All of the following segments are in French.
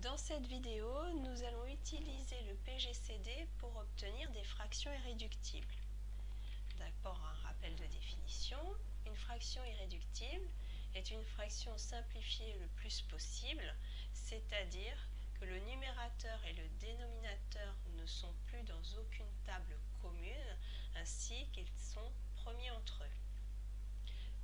Dans cette vidéo, nous allons utiliser le PGCD pour obtenir des fractions irréductibles. D'abord, un rappel de définition. Une fraction irréductible est une fraction simplifiée le plus possible, c'est-à-dire que le numérateur et le dénominateur ne sont plus dans aucune table commune, ainsi qu'ils sont premiers entre eux.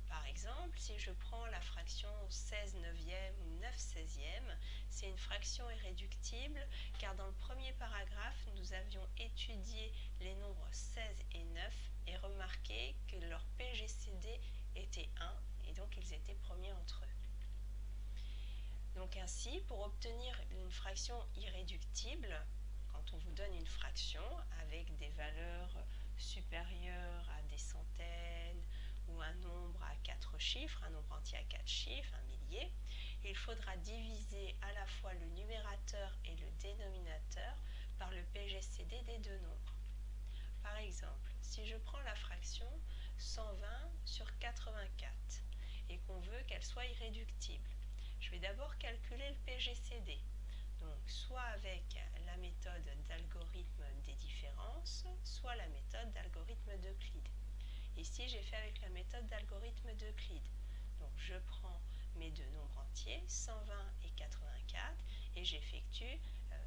Par exemple, si je prends la fraction 16 neuvième ou 9 seizième, c'est une fraction irréductible car dans le premier paragraphe, nous avions étudié les nombres 16 et 9 et remarqué que leur PGCD était 1 et donc ils étaient premiers entre eux. Donc ainsi, pour obtenir une fraction irréductible, quand on vous donne une fraction avec des valeurs supérieures à des centaines ou un nombre à 4 chiffres, un nombre entier à 4 chiffres, un millier, il faudra diviser à la fois le numérateur et le dénominateur par le PGCD des deux nombres. Par exemple, si je prends la fraction 120 sur 84 et qu'on veut qu'elle soit irréductible, je vais d'abord calculer le PGCD. Donc, soit avec la méthode d'algorithme des différences, soit la méthode d'algorithme d'Euclide. Ici, j'ai fait avec la méthode d'algorithme d'Euclide. Donc, je prends mes deux nombres entiers, 120 et 84, et j'effectue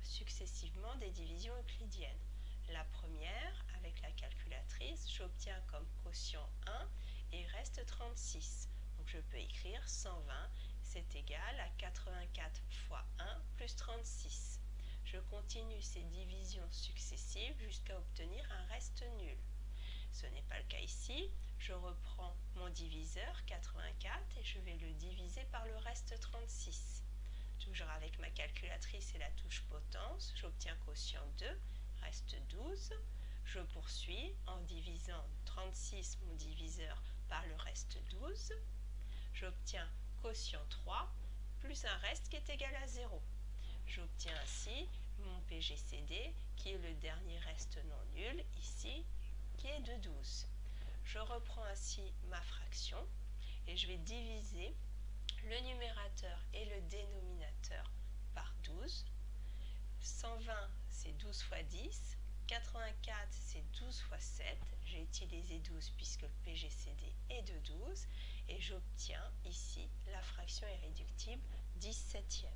successivement des divisions euclidiennes. La première, avec la calculatrice, j'obtiens comme quotient 1 et il reste 36. Donc, je peux écrire 120, c'est égal à 84 fois 1 plus 36. Je continue ces divisions successives jusqu'à obtenir un reste nul. Ce n'est pas le cas ici. Je reprends mon diviseur 84 et je vais le diviser par le reste 36. Toujours avec ma calculatrice et la touche potence, j'obtiens quotient 2, reste 12. Je poursuis en divisant 36, mon diviseur, par le reste 12. J'obtiens quotient 3 plus un reste qui est égal à 0. J'obtiens ainsi mon PGCD qui est le dernier reste non nul, ici, qui est de 12. Je reprends ainsi ma fraction et je vais diviser le numérateur et le dénominateur par 12. 120, c'est 12 fois 10. 84, c'est 12 fois 7. J'ai utilisé 12 puisque le PGCD est de 12. Et j'obtiens ici la fraction irréductible 17e.